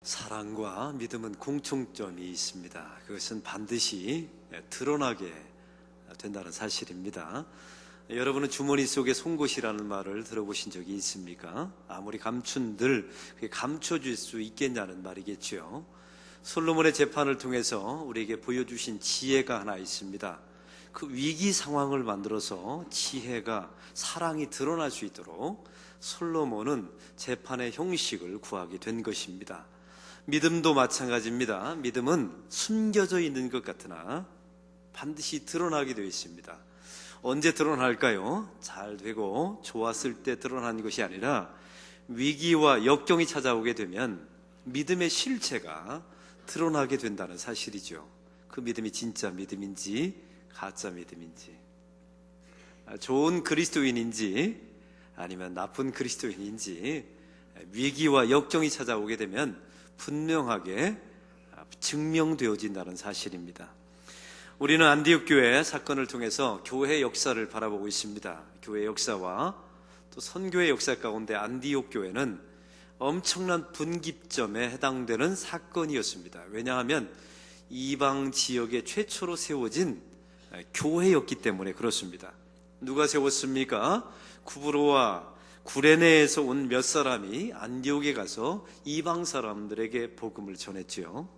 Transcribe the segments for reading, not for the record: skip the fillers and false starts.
사랑과 믿음은 공통점이 있습니다. 그것은 반드시 드러나게 된다는 사실입니다. 여러분은 주머니 속에 송곳이라는 말을 들어보신 적이 있습니까? 아무리 감춘들 그게 감춰질 수 있겠냐는 말이겠죠. 솔로몬의 재판을 통해서 우리에게 보여주신 지혜가 하나 있습니다. 그 위기 상황을 만들어서 지혜가, 사랑이 드러날 수 있도록 솔로몬은 재판의 형식을 구하게 된 것입니다. 믿음도 마찬가지입니다. 믿음은 숨겨져 있는 것 같으나 반드시 드러나게 되어 있습니다. 언제 드러날까요? 잘 되고 좋았을 때 드러나는 것이 아니라 위기와 역경이 찾아오게 되면 믿음의 실체가 드러나게 된다는 사실이죠. 그 믿음이 진짜 믿음인지 가짜 믿음인지, 좋은 그리스도인인지 아니면 나쁜 그리스도인인지 위기와 역경이 찾아오게 되면 분명하게 증명되어진다는 사실입니다. 우리는 안디옥 교회 사건을 통해서 교회 역사를 바라보고 있습니다. 교회 역사와 또 선교의 역사 가운데 안디옥 교회는 엄청난 분기점에 해당되는 사건이었습니다. 왜냐하면 이방 지역에 최초로 세워진 교회였기 때문에 그렇습니다. 누가 세웠습니까? 구브로와 구레네에서 온 몇 사람이 안디옥에 가서 이방 사람들에게 복음을 전했지요.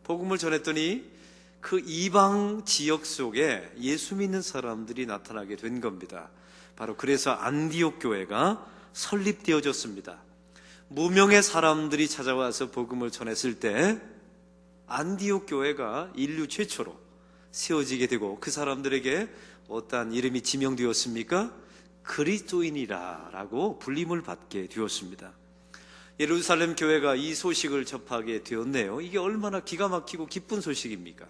복음을 전했더니 그 이방 지역 속에 예수 믿는 사람들이 나타나게 된 겁니다. 바로 그래서 안디옥 교회가 설립되어졌습니다. 무명의 사람들이 찾아와서 복음을 전했을 때 안디옥 교회가 인류 최초로 세워지게 되고, 그 사람들에게 어떠한 이름이 지명되었습니까? 그리스도인이라고 불림을 받게 되었습니다. 예루살렘 교회가 이 소식을 접하게 되었네요. 이게 얼마나 기가 막히고 기쁜 소식입니까?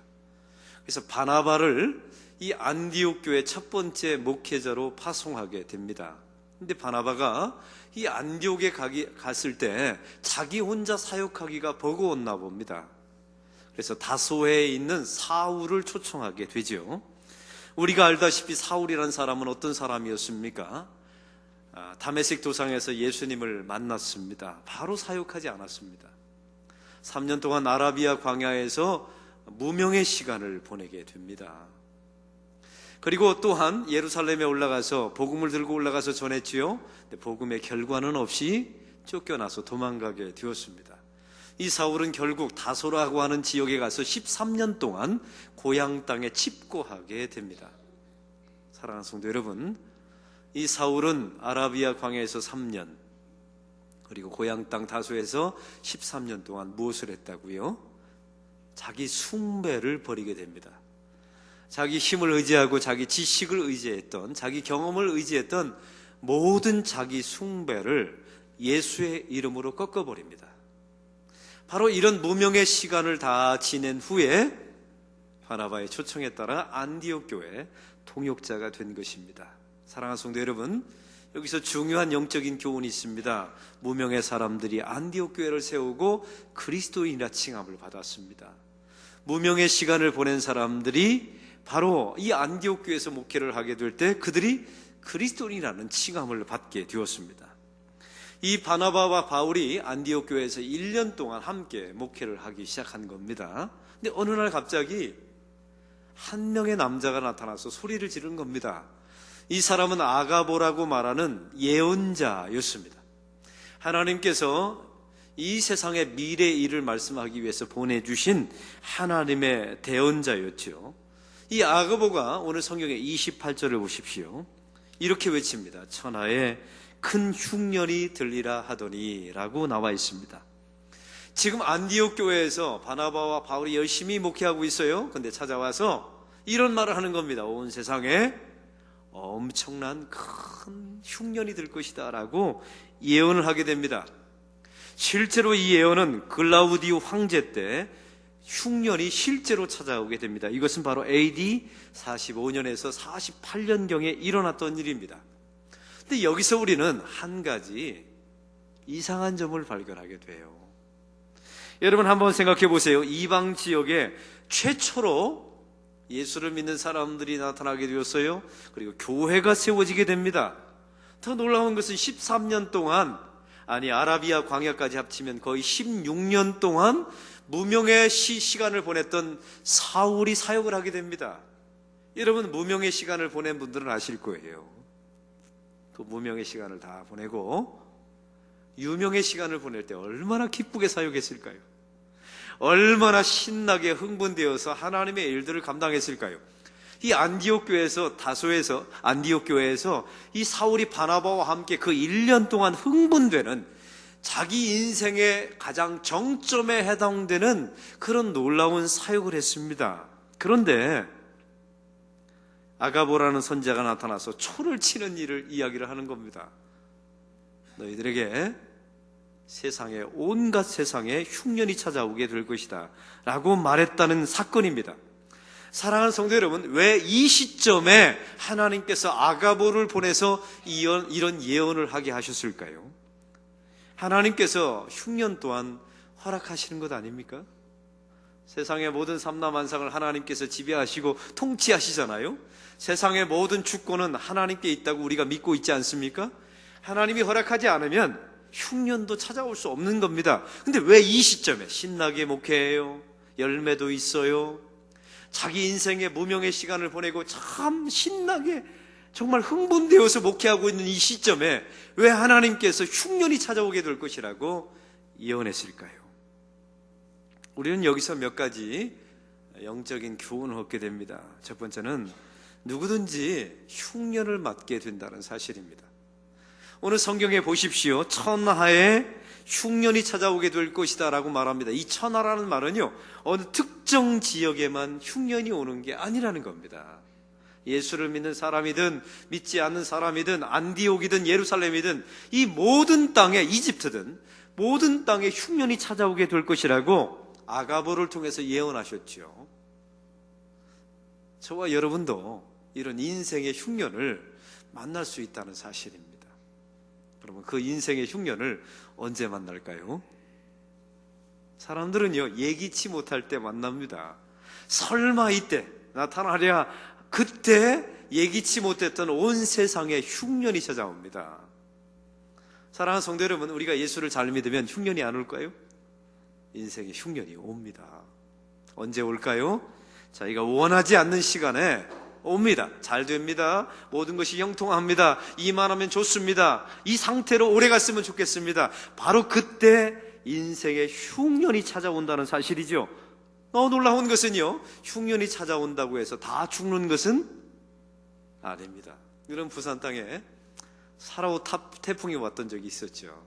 그래서 바나바를 이 안디옥 교회 첫 번째 목회자로 파송하게 됩니다. 근데 바나바가 이 안디옥에 갔을 때 자기 혼자 사역하기가 버거웠나 봅니다. 그래서 다소해에 있는 사울을 초청하게 되죠. 우리가 알다시피 사울이라는 사람은 어떤 사람이었습니까? 다메섹 도상에서 예수님을 만났습니다. 바로 사역하지 않았습니다. 3년 동안 아라비아 광야에서 무명의 시간을 보내게 됩니다. 그리고 또한 예루살렘에 올라가서 복음을 들고 올라가서 전했지요. 근데 복음의 결과는 없이 쫓겨나서 도망가게 되었습니다. 이 사울은 결국 다소라고 하는 지역에 가서 13년 동안 고향 땅에 칩고하게 됩니다. 사랑하는 성도 여러분, 이 사울은 아라비아 광야에서 3년, 그리고 고향 땅 다소에서 13년 동안 무엇을 했다고요? 자기 숭배를 벌이게 됩니다. 자기 힘을 의지하고 자기 지식을 의지했던, 자기 경험을 의지했던 모든 자기 숭배를 예수의 이름으로 꺾어버립니다. 바로 이런 무명의 시간을 다 지낸 후에 바나바의 초청에 따라 안디옥 교회 동역자가 된 것입니다. 사랑하는 성도 여러분, 여기서 중요한 영적인 교훈이 있습니다. 무명의 사람들이 안디옥 교회를 세우고 그리스도인이라 칭함을 받았습니다. 무명의 시간을 보낸 사람들이 바로 이 안디옥 교회에서 목회를 하게 될 때 그들이 그리스도인이라는 칭함을 받게 되었습니다. 이 바나바와 바울이 안디옥 교회에서 1년 동안 함께 목회를 하기 시작한 겁니다. 근데 어느 날 갑자기 한 명의 남자가 나타나서 소리를 지르는 겁니다. 이 사람은 아가보라고 말하는 예언자였습니다. 하나님께서 이 세상의 미래의 일을 말씀하기 위해서 보내주신 하나님의 대언자였죠. 이 아가보가 오늘 성경의 28절을 보십시오. 이렇게 외칩니다. 천하에 큰 흉년이 들리라 하더니 라고 나와 있습니다. 지금 안디옥 교회에서 바나바와 바울이 열심히 목회하고 있어요. 근데 찾아와서 이런 말을 하는 겁니다. 온 세상에 엄청난 큰 흉년이 들 것이다 라고 예언을 하게 됩니다. 실제로 이 예언은 글라우디오 황제 때 흉년이 실제로 찾아오게 됩니다. 이것은 바로 AD 45년에서 48년경에 일어났던 일입니다. 근데 여기서 우리는 한 가지 이상한 점을 발견하게 돼요. 여러분 한번 생각해 보세요. 이방 지역에 최초로 예수를 믿는 사람들이 나타나게 되었어요. 그리고 교회가 세워지게 됩니다. 더 놀라운 것은 13년 동안 아니 아라비아 광야까지 합치면 거의 16년 동안 무명의 시간을 보냈던 사울이 사역을 하게 됩니다. 여러분, 무명의 시간을 보낸 분들은 아실 거예요. 그 무명의 시간을 다 보내고 유명의 시간을 보낼 때 얼마나 기쁘게 사역했을까요? 얼마나 신나게 흥분되어서 하나님의 일들을 감당했을까요? 이 안디옥 교회에서, 다소에서, 안디옥 교회에서 이 사울이 바나바와 함께 그 1년 동안 흥분되는, 자기 인생의 가장 정점에 해당되는 그런 놀라운 사역을 했습니다. 그런데 아가보라는 선지자가 나타나서 초를 치는 일을 이야기를 하는 겁니다. 너희들에게 세상에, 온갖 세상에 흉년이 찾아오게 될 것이다 라고 말했다는 사건입니다. 사랑하는 성도 여러분, 왜 이 시점에 하나님께서 아가보를 보내서 이런 예언을 하게 하셨을까요? 하나님께서 흉년 또한 허락하시는 것 아닙니까? 세상의 모든 삼라만상을 하나님께서 지배하시고 통치하시잖아요. 세상의 모든 주권은 하나님께 있다고 우리가 믿고 있지 않습니까? 하나님이 허락하지 않으면 흉년도 찾아올 수 없는 겁니다. 근데 왜 이 시점에 신나게 목회해요? 열매도 있어요. 자기 인생의 무명의 시간을 보내고 참 신나게 정말 흥분되어서 목회하고 있는 이 시점에 왜 하나님께서 흉년이 찾아오게 될 것이라고 예언했을까요? 우리는 여기서 몇 가지 영적인 교훈을 얻게 됩니다. 첫 번째는 누구든지 흉년을 맞게 된다는 사실입니다. 오늘 성경에 보십시오. 천하에 흉년이 찾아오게 될 것이다 라고 말합니다. 이 천하라는 말은요, 어느 특정 지역에만 흉년이 오는 게 아니라는 겁니다. 예수를 믿는 사람이든 믿지 않는 사람이든 안디옥이든 예루살렘이든 이 모든 땅에, 이집트든 모든 땅에 흉년이 찾아오게 될 것이라고 아가보를 통해서 예언하셨죠. 저와 여러분도 이런 인생의 흉년을 만날 수 있다는 사실입니다. 그러면 그 인생의 흉년을 언제 만날까요? 사람들은요, 예기치 못할 때 만납니다. 설마 이때 나타나랴, 그때 예기치 못했던 온 세상에 흉년이 찾아옵니다. 사랑하는 성도 여러분, 우리가 예수를 잘 믿으면 흉년이 안 올까요? 인생에 흉년이 옵니다. 언제 올까요? 자기가 원하지 않는 시간에 옵니다. 잘 됩니다. 모든 것이 형통합니다. 이만하면 좋습니다. 이 상태로 오래 갔으면 좋겠습니다. 바로 그때 인생에 흉년이 찾아온다는 사실이죠. 놀라운 것은요, 흉년이 찾아온다고 해서 다 죽는 것은 아닙니다. 이런 부산 땅에 사라오 태풍이 왔던 적이 있었죠.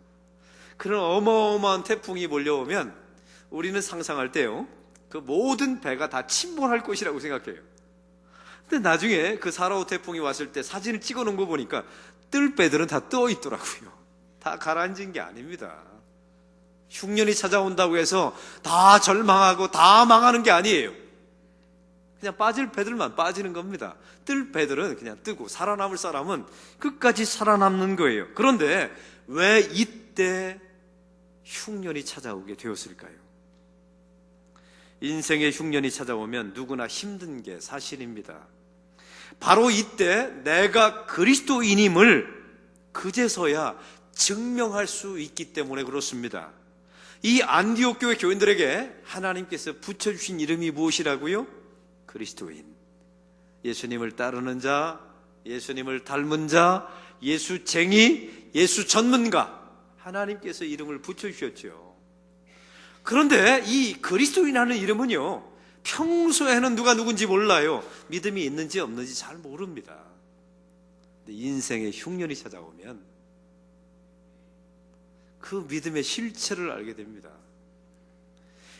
그런 어마어마한 태풍이 몰려오면 우리는 상상할 때요, 그 모든 배가 다 침몰할 것이라고 생각해요. 근데 나중에 그 사라오 태풍이 왔을 때 사진을 찍어 놓은 거 보니까 뜰 배들은 다 떠 있더라고요. 다 가라앉은 게 아닙니다. 흉년이 찾아온다고 해서 다 절망하고 다 망하는 게 아니에요. 그냥 빠질 배들만 빠지는 겁니다. 뜰 배들은 그냥 뜨고 살아남을 사람은 끝까지 살아남는 거예요. 그런데 왜 이때 흉년이 찾아오게 되었을까요? 인생의 흉년이 찾아오면 누구나 힘든 게 사실입니다. 바로 이때 내가 그리스도인임을 그제서야 증명할 수 있기 때문에 그렇습니다. 이 안디옥 교회 교인들에게 하나님께서 붙여주신 이름이 무엇이라고요? 그리스도인. 예수님을 따르는 자, 예수님을 닮은 자, 예수쟁이, 예수 전문가, 하나님께서 이름을 붙여주셨죠. 그런데 이 그리스도인이라는 이름은요, 평소에는 누가 누군지 몰라요. 믿음이 있는지 없는지 잘 모릅니다. 근데 인생의 흉년이 찾아오면 그 믿음의 실체를 알게 됩니다.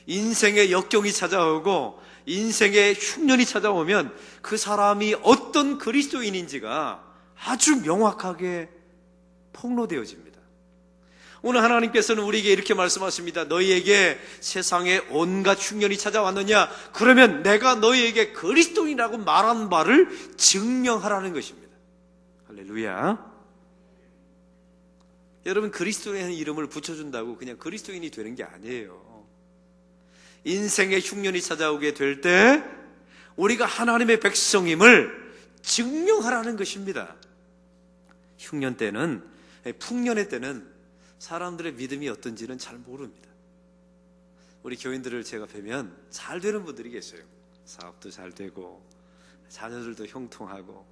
인생의 역경이 찾아오고 인생의 흉년이 찾아오면 그 사람이 어떤 그리스도인인지가 아주 명확하게 폭로되어집니다. 오늘 하나님께서는 우리에게 이렇게 말씀하십니다. 너희에게 세상에 온갖 흉년이 찾아왔느냐? 그러면 내가 너희에게 그리스도인이라고 말한 바를 증명하라는 것입니다. 할렐루야. 여러분, 그리스도인의 이름을 붙여준다고 그냥 그리스도인이 되는 게 아니에요. 인생의 흉년이 찾아오게 될 때 우리가 하나님의 백성임을 증명하라는 것입니다. 흉년 때는, 풍년의 때는 사람들의 믿음이 어떤지는 잘 모릅니다. 우리 교인들을 제가 뵈면 잘 되는 분들이 계세요. 사업도 잘 되고 자녀들도 형통하고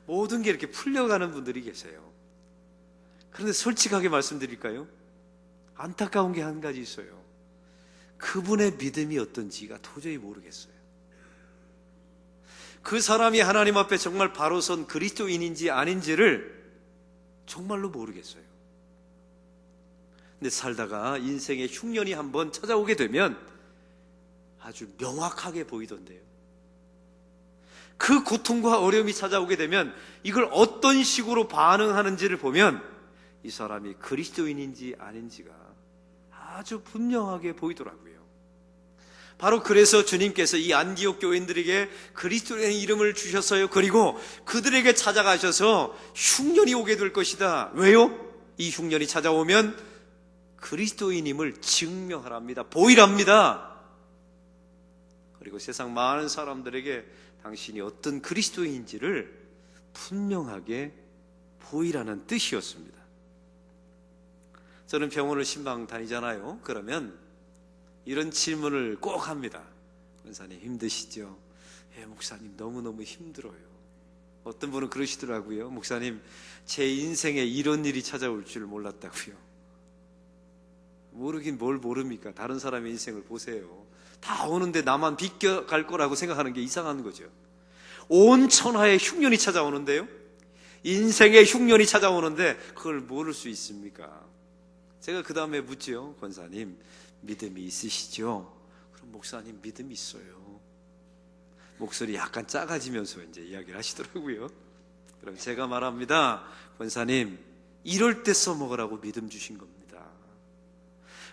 모든 게 이렇게 풀려가는 분들이 계세요. 그런데 솔직하게 말씀드릴까요? 안타까운 게 한 가지 있어요. 그분의 믿음이 어떤지가 도저히 모르겠어요. 그 사람이 하나님 앞에 정말 바로 선 그리스도인인지 아닌지를 정말로 모르겠어요. 근데 살다가 인생의 흉년이 한번 찾아오게 되면 아주 명확하게 보이던데요. 그 고통과 어려움이 찾아오게 되면 이걸 어떤 식으로 반응하는지를 보면 이 사람이 그리스도인인지 아닌지가 아주 분명하게 보이더라고요. 바로 그래서 주님께서 이 안디옥 교인들에게 그리스도의 이름을 주셨어요. 그리고 그들에게 찾아가셔서 흉년이 오게 될 것이다. 왜요? 이 흉년이 찾아오면 그리스도인임을 증명하랍니다. 보이랍니다. 그리고 세상 많은 사람들에게 당신이 어떤 그리스도인인지를 분명하게 보이라는 뜻이었습니다. 저는 병원을 신방 다니잖아요. 그러면 이런 질문을 꼭 합니다. 권사님 힘드시죠? 예, 목사님 너무너무 힘들어요. 어떤 분은 그러시더라고요. 목사님 제 인생에 이런 일이 찾아올 줄 몰랐다고요. 모르긴 뭘 모릅니까? 다른 사람의 인생을 보세요. 다 오는데 나만 비껴갈 거라고 생각하는 게 이상한 거죠. 온 천하에 흉년이 찾아오는데요, 인생의 흉년이 찾아오는데 그걸 모를 수 있습니까? 제가 그 다음에 묻죠. 권사님 믿음이 있으시죠? 그럼 목사님 믿음이 있어요. 목소리 약간 작아지면서 이제 이야기를 하시더라고요. 그럼 제가 말합니다. 권사님 이럴 때 써먹으라고 믿음 주신 겁니다.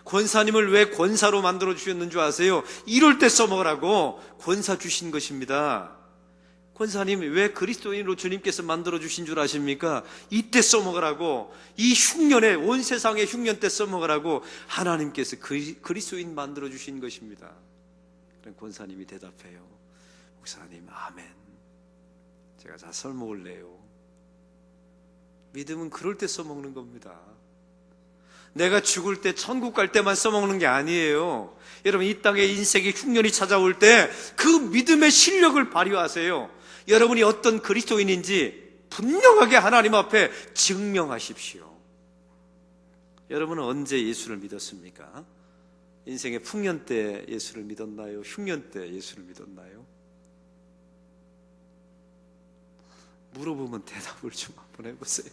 권사님을 왜 권사로 만들어 주셨는 줄 아세요? 이럴 때 써먹으라고 권사 주신 것입니다. 권사님이 왜 그리스도인으로 주님께서 만들어 주신 줄 아십니까? 이때 써먹으라고, 이 흉년에, 온 세상의 흉년 때 써먹으라고 하나님께서 그리스도인 만들어 주신 것입니다. 그럼 권사님이 대답해요. 목사님 아멘. 제가 다 설먹을래요. 믿음은 그럴 때 써먹는 겁니다. 내가 죽을 때 천국 갈 때만 써먹는 게 아니에요. 여러분 이 땅에 인생의 흉년이 찾아올 때 그 믿음의 실력을 발휘하세요. 여러분이 어떤 그리스도인인지 분명하게 하나님 앞에 증명하십시오. 여러분은 언제 예수를 믿었습니까? 인생의 풍년 때 예수를 믿었나요? 흉년 때 예수를 믿었나요? 물어보면 대답을 좀 한번 해보세요.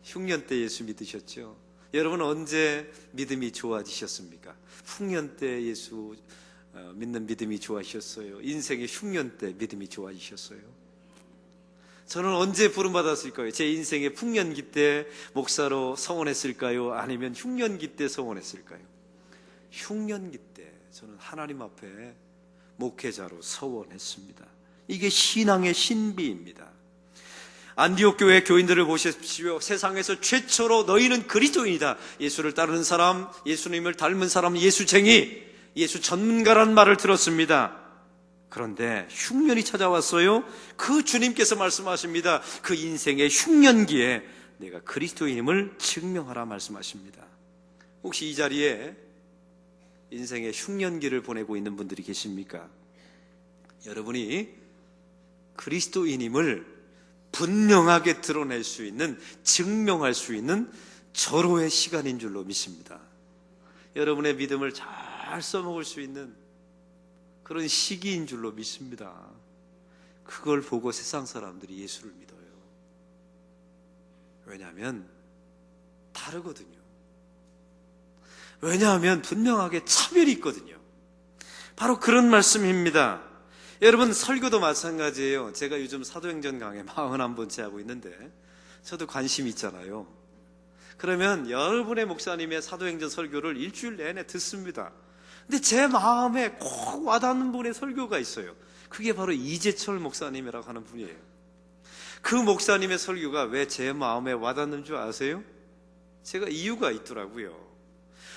흉년 때 예수 믿으셨죠? 여러분은 언제 믿음이 좋아지셨습니까? 풍년 때 예수 믿는 믿음이 좋아지셨어요? 인생의 흉년 때 믿음이 좋아지셨어요? 저는 언제 부름받았을까요? 제 인생의 풍년기 때 목사로 서원했을까요? 아니면 흉년기 때 서원했을까요? 흉년기 때 저는 하나님 앞에 목회자로 서원했습니다. 이게 신앙의 신비입니다. 안디옥 교회 교인들을 보십시오. 세상에서 최초로 너희는 그리스도인이다. 예수를 따르는 사람, 예수님을 닮은 사람, 예수쟁이, 예수 전문가라는 말을 들었습니다. 그런데 흉년이 찾아왔어요. 그 주님께서 말씀하십니다. 그 인생의 흉년기에 내가 그리스도인임을 증명하라 말씀하십니다. 혹시 이 자리에 인생의 흉년기를 보내고 있는 분들이 계십니까? 여러분이 그리스도인임을 분명하게 드러낼 수 있는, 증명할 수 있는 절호의 시간인 줄로 믿습니다. 여러분의 믿음을 잘 써먹을 수 있는 그런 시기인 줄로 믿습니다. 그걸 보고 세상 사람들이 예수를 믿어요. 왜냐하면 다르거든요. 왜냐하면 분명하게 차별이 있거든요. 바로 그런 말씀입니다. 여러분 설교도 마찬가지예요. 제가 요즘 사도행전 강의 41번째 하고 있는데 저도 관심이 있잖아요. 그러면 여러분의 목사님의 사도행전 설교를 일주일 내내 듣습니다. 근데 제 마음에 꼭 와닿는 분의 설교가 있어요. 그게 바로 이재철 목사님이라고 하는 분이에요. 그 목사님의 설교가 왜 제 마음에 와닿는 줄 아세요? 제가 이유가 있더라고요.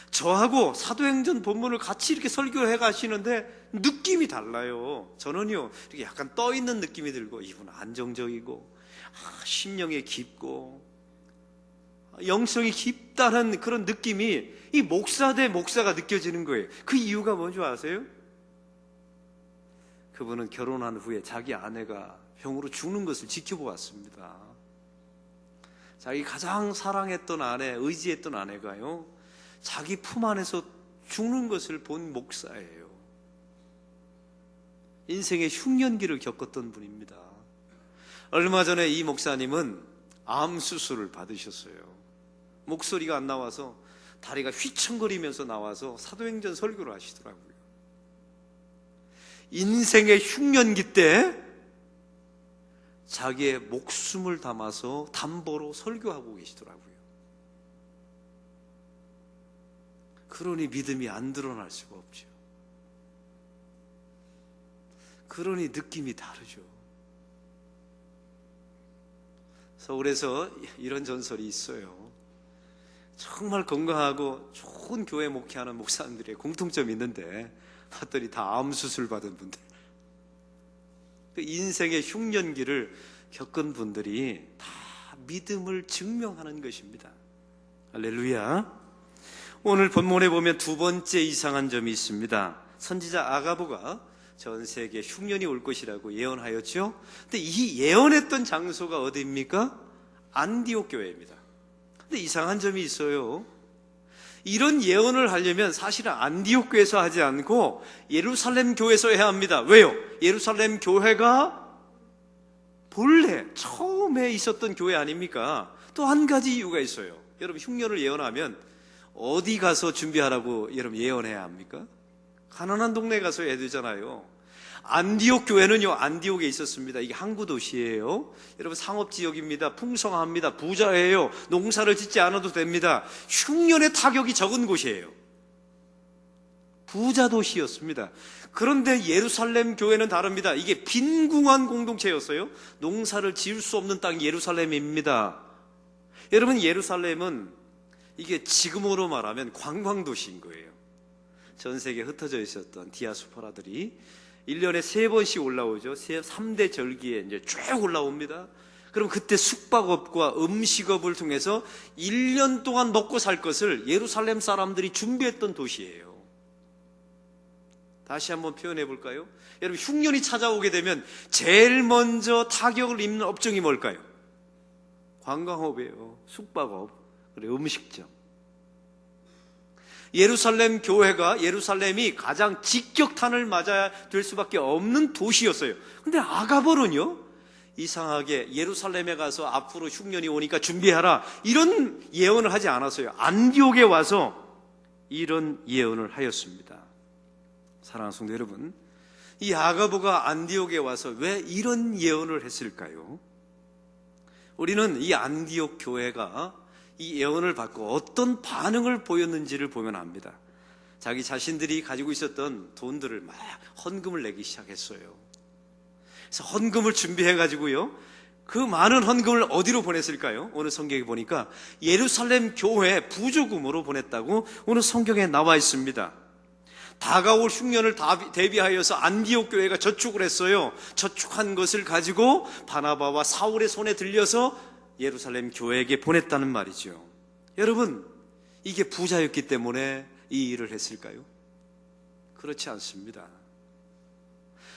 저하고 사도행전 본문을 같이 이렇게 설교해 가시는데 느낌이 달라요. 저는요 이렇게 약간 떠 있는 느낌이 들고, 이분은 안정적이고 심령이 깊고 영성이 깊다는 그런 느낌이 이 목사 대 목사가 느껴지는 거예요. 그 이유가 뭔지 아세요? 그분은 결혼한 후에 자기 아내가 병으로 죽는 것을 지켜보았습니다. 자기 가장 사랑했던 아내, 의지했던 아내가요, 자기 품 안에서 죽는 것을 본 목사예요. 인생의 흉년기를 겪었던 분입니다. 얼마 전에 이 목사님은 암 수술을 받으셨어요. 목소리가 안 나와서 다리가 휘청거리면서 나와서 사도행전 설교를 하시더라고요. 인생의 흉년기 때 자기의 목숨을 담아서 담보로 설교하고 계시더라고요. 그러니 믿음이 안 드러날 수가 없죠. 그러니 느낌이 다르죠. 서울에서 이런 전설이 있어요. 정말 건강하고 좋은 교회 목회하는 목사님들의 공통점이 있는데 봤더니 다 암 수술 받은 분들, 그 인생의 흉년기를 겪은 분들이 다 믿음을 증명하는 것입니다. 할렐루야. 오늘 본문에 보면 두 번째 이상한 점이 있습니다. 선지자 아가보가 전 세계에 흉년이 올 것이라고 예언하였죠. 근데 이 예언했던 장소가 어디입니까? 안디옥 교회입니다. 근데 이상한 점이 있어요. 이런 예언을 하려면 사실은 안디옥 교회에서 하지 않고 예루살렘 교회에서 해야 합니다. 왜요? 예루살렘 교회가 본래 처음에 있었던 교회 아닙니까? 또 한 가지 이유가 있어요. 여러분, 흉년을 예언하면 어디 가서 준비하라고 여러분 예언해야 합니까? 가난한 동네 가서 해야 되잖아요. 안디옥 교회는요, 안디옥에 있었습니다. 이게 항구 도시예요. 여러분, 상업지역입니다. 풍성합니다. 부자예요. 농사를 짓지 않아도 됩니다. 흉년의 타격이 적은 곳이에요. 부자 도시였습니다. 그런데 예루살렘 교회는 다릅니다. 이게 빈궁한 공동체였어요. 농사를 지을 수 없는 땅이 예루살렘입니다. 여러분, 예루살렘은 이게 지금으로 말하면 관광도시인 거예요. 전 세계에 흩어져 있었던 디아스포라들이 1년에 3번씩 올라오죠. 3대 절기에 이제 쭉 올라옵니다. 그럼 그때 숙박업과 음식업을 통해서 1년 동안 먹고 살 것을 예루살렘 사람들이 준비했던 도시예요. 다시 한번 표현해 볼까요? 여러분, 흉년이 찾아오게 되면 제일 먼저 타격을 입는 업종이 뭘까요? 관광업이에요. 숙박업, 그리고 음식점. 예루살렘 교회가, 예루살렘이 가장 직격탄을 맞아야 될 수밖에 없는 도시였어요. 근데 아가볼은요, 이상하게 예루살렘에 가서 앞으로 흉년이 오니까 준비하라, 이런 예언을 하지 않았어요. 안디옥에 와서 이런 예언을 하였습니다. 사랑하는 성도 여러분, 이 아가보가 안디옥에 와서 왜 이런 예언을 했을까요? 우리는 이 안디옥 교회가 이 예언을 받고 어떤 반응을 보였는지를 보면 압니다. 자기 자신들이 가지고 있었던 돈들을 막 헌금을 내기 시작했어요. 그래서 헌금을 준비해가지고요, 그 많은 헌금을 어디로 보냈을까요? 오늘 성경에 보니까 예루살렘 교회 부조금으로 보냈다고 오늘 성경에 나와 있습니다. 다가올 흉년을 대비하여서 안디옥 교회가 저축을 했어요. 저축한 것을 가지고 바나바와 사울의 손에 들려서 예루살렘 교회에게 보냈다는 말이죠. 여러분, 이게 부자였기 때문에 이 일을 했을까요? 그렇지 않습니다.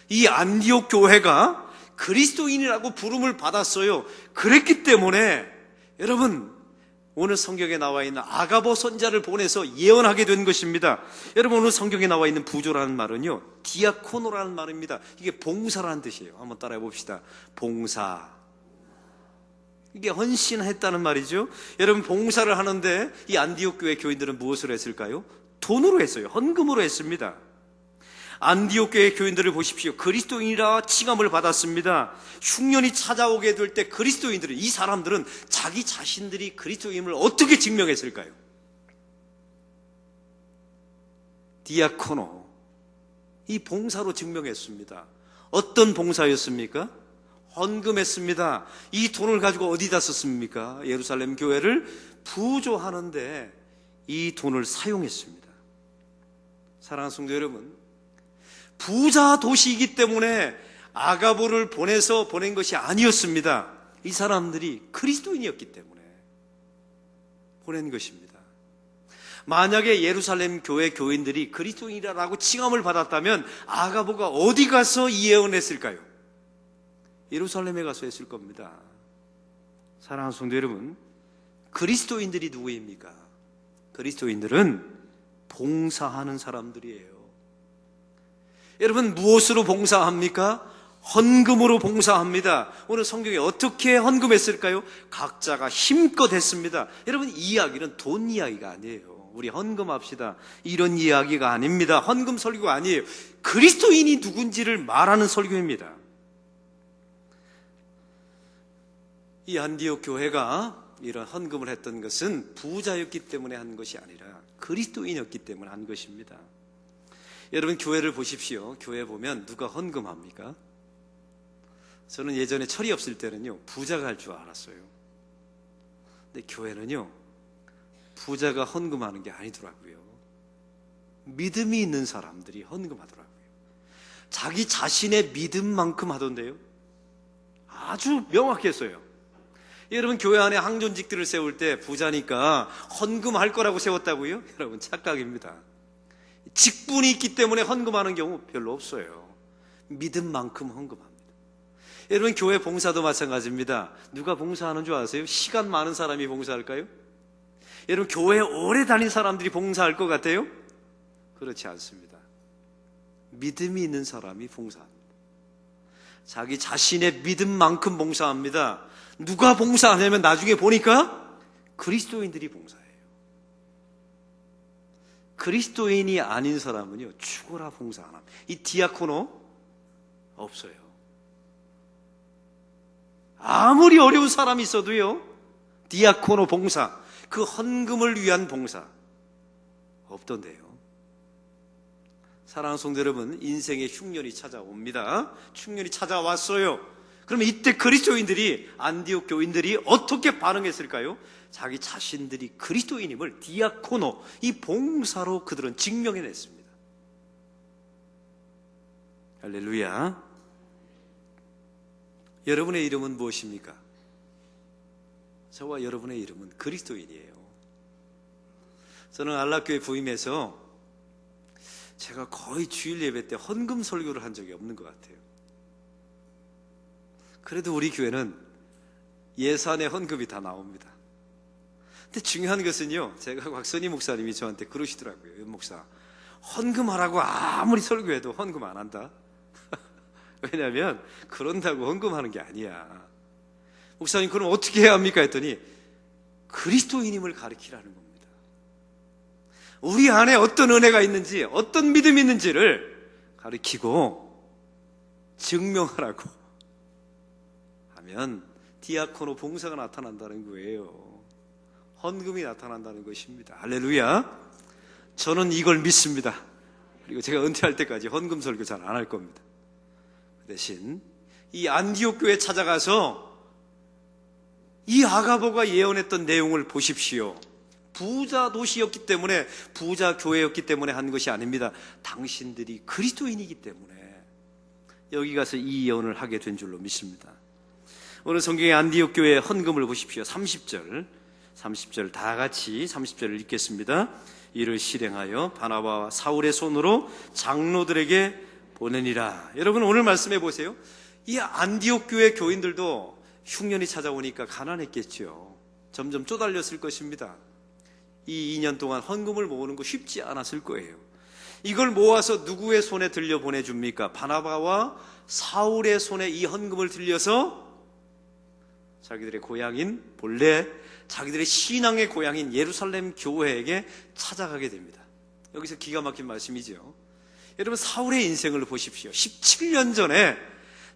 이 안디옥 교회가 그리스도인이라고 부름을 받았어요. 그랬기 때문에 여러분, 오늘 성경에 나와 있는 아가보 선자를 보내서 예언하게 된 것입니다. 여러분, 오늘 성경에 나와 있는 부조라는 말은요, 디아코노라는 말입니다. 이게 봉사라는 뜻이에요. 한번 따라해 봅시다. 봉사. 이게 헌신했다는 말이죠. 여러분, 봉사를 하는데 이 안디옥 교회 교인들은 무엇을 했을까요? 돈으로 했어요. 헌금으로 했습니다. 안디옥 교회 교인들을 보십시오. 그리스도인이라 칭함을 받았습니다. 흉년이 찾아오게 될 때 그리스도인들은, 이 사람들은 자기 자신들이 그리스도인을 어떻게 증명했을까요? 디아코노, 이 봉사로 증명했습니다. 어떤 봉사였습니까? 헌금했습니다. 이 돈을 가지고 어디다 썼습니까? 예루살렘 교회를 부조하는데 이 돈을 사용했습니다. 사랑하는 성도 여러분, 부자 도시이기 때문에 아가보를 보낸 것이 아니었습니다. 이 사람들이 그리스도인이었기 때문에. 보낸 것입니다. 만약에 예루살렘 교회 교인들이 그리스도인이라고 칭함을 받았다면 아가보가 어디 가서 이 예언을 했을까요? 예루살렘에 가서 했을 겁니다. 사랑하는 성도 여러분, 그리스도인들이 누구입니까? 그리스도인들은 봉사하는 사람들이에요. 여러분, 무엇으로 봉사합니까? 헌금으로 봉사합니다. 오늘 성경에 어떻게 헌금했을까요? 각자가 힘껏 했습니다. 여러분, 이 이야기는 돈 이야기가 아니에요. 우리 헌금합시다, 이런 이야기가 아닙니다. 헌금 설교가 아니에요. 그리스도인이 누군지를 말하는 설교입니다. 이 안디옥 교회가 이런 헌금을 했던 것은 부자였기 때문에 한 것이 아니라 그리스도인이었기 때문에 한 것입니다. 여러분, 교회를 보십시오. 교회 보면 누가 헌금합니까? 저는 예전에 철이 없을 때는요, 부자가 할 줄 알았어요. 근데 교회는요, 부자가 헌금하는 게 아니더라고요. 믿음이 있는 사람들이 헌금하더라고요. 자기 자신의 믿음만큼 하던데요. 아주 명확했어요. 여러분, 교회 안에 항존직들을 세울 때 부자니까 헌금할 거라고 세웠다고요? 여러분, 착각입니다. 직분이 있기 때문에 헌금하는 경우 별로 없어요. 믿음만큼 헌금합니다. 여러분, 교회 봉사도 마찬가지입니다. 누가 봉사하는 줄 아세요? 시간 많은 사람이 봉사할까요? 여러분, 교회 오래 다닌 사람들이 봉사할 것 같아요? 그렇지 않습니다. 믿음이 있는 사람이 봉사합니다. 자기 자신의 믿음만큼 봉사합니다. 누가 봉사하냐면 나중에 보니까 그리스도인들이 봉사해요. 그리스도인이 아닌 사람은요, 죽어라 봉사 안 합니다. 이 디아코노 없어요. 아무리 어려운 사람이 있어도요, 디아코노 봉사, 그 헌금을 위한 봉사 없던데요. 사랑하는 성도 여러분, 인생의 흉년이 찾아옵니다. 흉년이 찾아왔어요. 그러면 이때 그리스도인들이, 안디옥 교인들이 어떻게 반응했을까요? 자기 자신들이 그리스도인임을 디아코노, 이 봉사로 그들은 증명해냈습니다. 할렐루야. 여러분의 이름은 무엇입니까? 저와 여러분의 이름은 그리스도인이에요. 저는 안락교회 부임해서 제가 거의 주일 예배 때 헌금 설교를 한 적이 없는 것 같아요. 그래도 우리 교회는 예산의 헌금이 다 나옵니다. 근데 중요한 것은요, 제가 곽선희 목사님이 저한테 그러시더라고요. 연 목사, 헌금하라고 아무리 설교해도 헌금 안 한다. 왜냐하면 그런다고 헌금하는 게 아니야. 목사님, 그럼 어떻게 해야 합니까? 했더니 그리스도인임을 가르치라는 겁니다. 우리 안에 어떤 은혜가 있는지, 어떤 믿음이 있는지를 가르치고 증명하라고 하면 디아코노 봉사가 나타난다는 거예요. 헌금이 나타난다는 것입니다. 할렐루야. 저는 이걸 믿습니다. 그리고 제가 은퇴할 때까지 헌금 설교 잘 안 할 겁니다. 그 대신 이 안디옥 교회에 찾아가서 이 아가보가 예언했던 내용을 보십시오. 부자 도시였기 때문에, 부자 교회였기 때문에 한 것이 아닙니다. 당신들이 그리스도인이기 때문에 여기 가서 이 예언을 하게 된 줄로 믿습니다. 오늘 성경의 안디옥 교회의 헌금을 보십시오. 30절 다 같이 30절을 읽겠습니다. 이를 실행하여 바나바와 사울의 손으로 장로들에게 보내니라. 여러분, 오늘 말씀해 보세요. 이 안디옥 교회 교인들도 흉년이 찾아오니까 가난했겠죠. 점점 쪼달렸을 것입니다. 이 2년 동안 헌금을 모으는 거 쉽지 않았을 거예요. 이걸 모아서 누구의 손에 들려 보내줍니까? 바나바와 사울의 손에 이 헌금을 들려서 자기들의 고향인, 본래 자기들의 신앙의 고향인 예루살렘 교회에게 찾아가게 됩니다. 여기서 기가 막힌 말씀이죠. 여러분, 사울의 인생을 보십시오. 17년 전에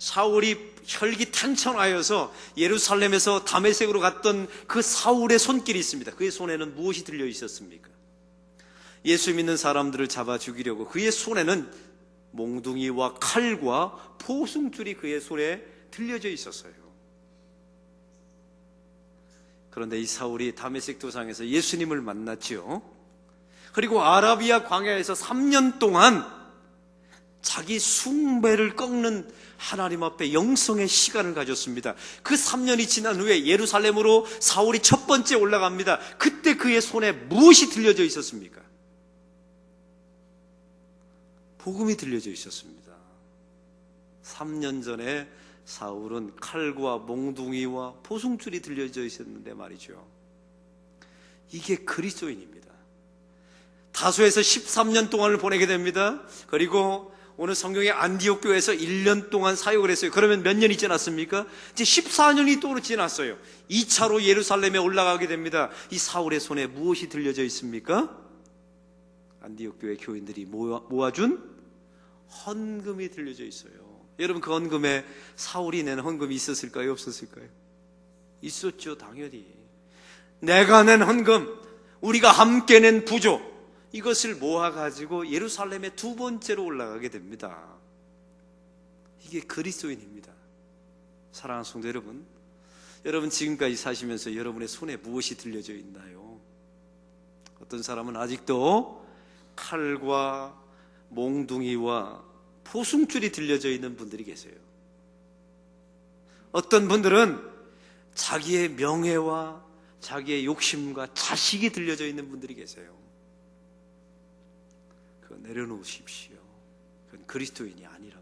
사울이 혈기탄천하여서 예루살렘에서 다메섹으로 갔던 그 사울의 손길이 있습니다. 그의 손에는 무엇이 들려 있었습니까? 예수 믿는 사람들을 잡아 죽이려고 그의 손에는 몽둥이와 칼과 포승줄이 그의 손에 들려져 있었어요. 그런데 이 사울이 다메섹 도상에서 예수님을 만났지요. 그리고 아라비아 광야에서 3년 동안 자기 숭배를 꺾는 하나님 앞에 영성의 시간을 가졌습니다. 그 3년이 지난 후에 예루살렘으로 사울이 첫 번째 올라갑니다. 그때 그의 손에 무엇이 들려져 있었습니까? 복음이 들려져 있었습니다. 3년 전에 사울은 칼과 몽둥이와 포승줄이 들려져 있었는데 말이죠. 이게 그리스도인입니다. 다소에서 13년 동안을 보내게 됩니다. 그리고 오늘 성경의 안디옥 교회에서 1년 동안 사역을 했어요. 그러면 몇 년이 지났습니까? 이제 14년이 또 지났어요. 2차로 예루살렘에 올라가게 됩니다. 이 사울의 손에 무엇이 들려져 있습니까? 안디옥 교회 교인들이 모아준 헌금이 들려져 있어요. 여러분, 그 헌금에 사울이 낸 헌금이 있었을까요? 없었을까요? 있었죠, 당연히. 내가 낸 헌금, 우리가 함께 낸 부조, 이것을 모아가지고 예루살렘에 두 번째로 올라가게 됩니다. 이게 그리스도인입니다. 사랑하는 성도 여러분, 여러분 지금까지 사시면서 여러분의 손에 무엇이 들려져 있나요? 어떤 사람은 아직도 칼과 몽둥이와 포승줄이 들려져 있는 분들이 계세요. 어떤 분들은 자기의 명예와 자기의 욕심과 자식이 들려져 있는 분들이 계세요. 그거 내려놓으십시오. 그건 그리스도인이 아니랍니다.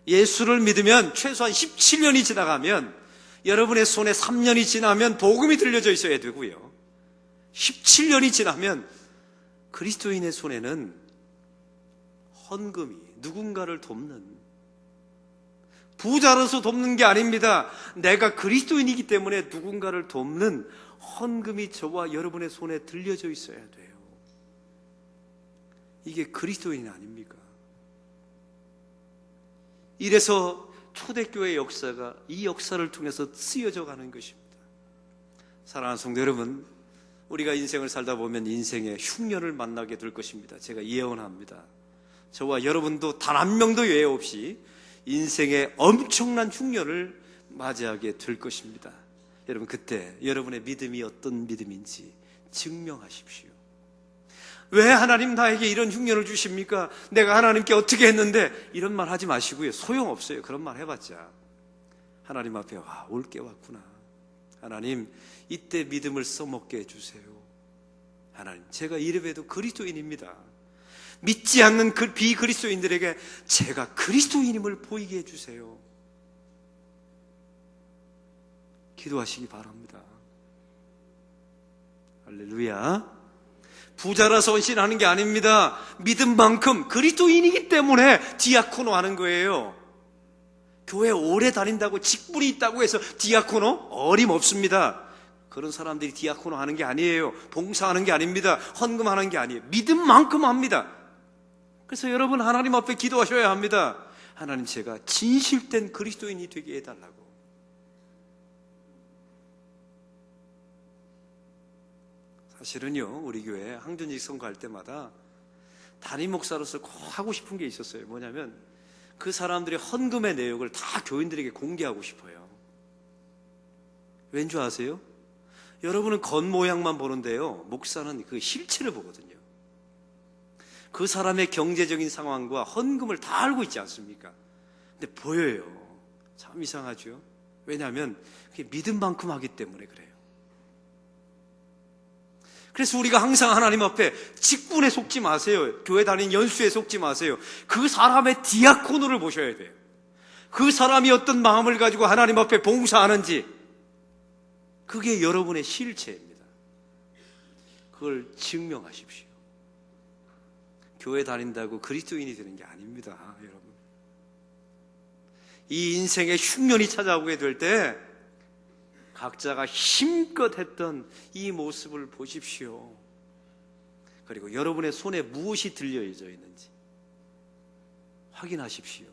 예수를 믿으면 최소한 17년이 지나가면, 여러분의 손에 3년이 지나면 복음이 들려져 있어야 되고요, 17년이 지나면 그리스도인의 손에는 헌금이, 누군가를 돕는, 부자로서 돕는 게 아닙니다. 내가 그리스도인이기 때문에 누군가를 돕는 헌금이 저와 여러분의 손에 들려져 있어야 돼요. 이게 그리스도인 아닙니까? 이래서 초대교회 역사가 이 역사를 통해서 쓰여져 가는 것입니다. 사랑하는 성도 여러분, 우리가 인생을 살다 보면 인생의 흉년을 만나게 될 것입니다. 제가 예언합니다. 저와 여러분도 단 한 명도 예외 없이 인생의 엄청난 흉년을 맞이하게 될 것입니다. 여러분, 그때 여러분의 믿음이 어떤 믿음인지 증명하십시오. 왜 하나님 나에게 이런 흉년을 주십니까? 내가 하나님께 어떻게 했는데? 이런 말 하지 마시고요, 소용없어요. 그런 말 해봤자 하나님 앞에 올 게 왔구나. 하나님, 이때 믿음을 써먹게 해주세요. 하나님, 제가 이래봬도 그리스도인입니다. 믿지 않는 그 비그리스도인들에게 제가 그리스도인임을 보이게 해주세요. 기도하시기 바랍니다. 할렐루야. 부자라서 헌신하는 게 아닙니다. 믿은 만큼 그리스도인이기 때문에 디아코노 하는 거예요. 교회 오래 다닌다고 직분이 있다고 해서 디아코노? 어림없습니다. 그런 사람들이 디아코노 하는 게 아니에요. 봉사하는 게 아닙니다. 헌금하는 게 아니에요. 믿은 만큼 합니다. 그래서 여러분, 하나님 앞에 기도하셔야 합니다. 하나님, 제가 진실된 그리스도인이 되게 해달라고. 사실은요, 우리 교회 항전직 선거할 때마다 담임 목사로서 꼭 하고 싶은 게 있었어요. 뭐냐면 그 사람들의 헌금의 내역을 다 교인들에게 공개하고 싶어요. 왠 줄 아세요? 여러분은 겉모양만 보는데요, 목사는 그 실체를 보거든요. 그 사람의 경제적인 상황과 헌금을 다 알고 있지 않습니까? 근데 보여요. 참 이상하죠? 왜냐하면 그게 믿음 만큼 하기 때문에 그래요. 그래서 우리가 항상 하나님 앞에 직분에 속지 마세요. 교회 다니는 연수에 속지 마세요. 그 사람의 디아코노를 보셔야 돼요. 그 사람이 어떤 마음을 가지고 하나님 앞에 봉사하는지, 그게 여러분의 실체입니다. 그걸 증명하십시오. 교회 다닌다고 그리스도인이 되는 게 아닙니다, 여러분. 이 인생의 흉년이 찾아오게 될 때 각자가 힘껏 했던 이 모습을 보십시오. 그리고 여러분의 손에 무엇이 들려져 있는지 확인하십시오.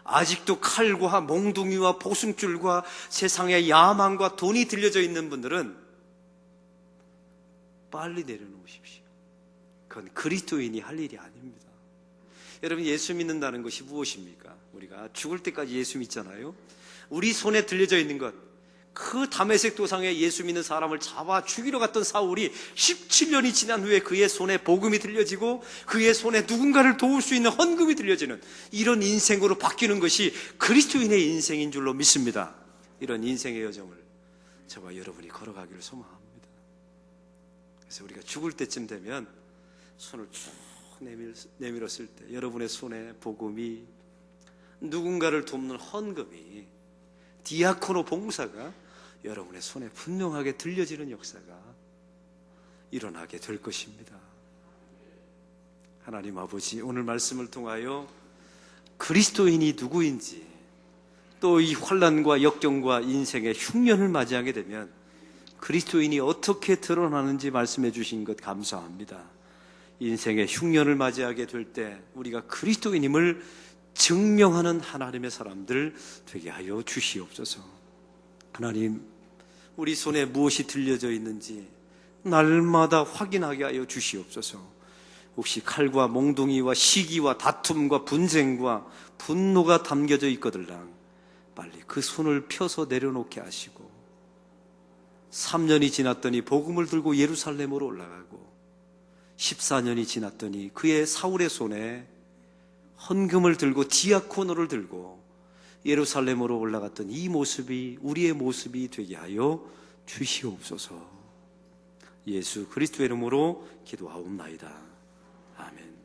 아직도 칼과 몽둥이와 보승줄과 세상의 야망과 돈이 들려져 있는 분들은 빨리 내려놓으십시오. 그건 그리스도인이 할 일이 아닙니다. 여러분, 예수 믿는다는 것이 무엇입니까? 우리가 죽을 때까지 예수 믿잖아요. 우리 손에 들려져 있는 것, 그 다메섹 도상에 예수 믿는 사람을 잡아 죽이러 갔던 사울이 17년이 지난 후에 그의 손에 복음이 들려지고 그의 손에 누군가를 도울 수 있는 헌금이 들려지는 이런 인생으로 바뀌는 것이 그리스도인의 인생인 줄로 믿습니다. 이런 인생의 여정을 저와 여러분이 걸어가기를 소망합니다. 그래서 우리가 죽을 때쯤 되면 손을 쭉 내밀었을 때 여러분의 손에 복음이, 누군가를 돕는 헌금이, 디아코노 봉사가 여러분의 손에 분명하게 들려지는 역사가 일어나게 될 것입니다. 하나님 아버지, 오늘 말씀을 통하여 그리스도인이 누구인지, 또 이 환난과 역경과 인생의 흉년을 맞이하게 되면 그리스도인이 어떻게 드러나는지 말씀해 주신 것 감사합니다. 인생의 흉년을 맞이하게 될 때 우리가 그리스도인임을 증명하는 하나님의 사람들 되게 하여 주시옵소서. 하나님, 우리 손에 무엇이 들려져 있는지 날마다 확인하게 하여 주시옵소서. 혹시 칼과 몽둥이와 시기와 다툼과 분쟁과 분노가 담겨져 있거들랑 빨리 그 손을 펴서 내려놓게 하시고, 3년이 지났더니 복음을 들고 예루살렘으로 올라가고 14년이 지났더니 그의 사울의 손에 헌금을 들고 디아코노를 들고 예루살렘으로 올라갔던 이 모습이 우리의 모습이 되게 하여 주시옵소서. 예수 그리스도의 이름으로 기도하옵나이다. 아멘.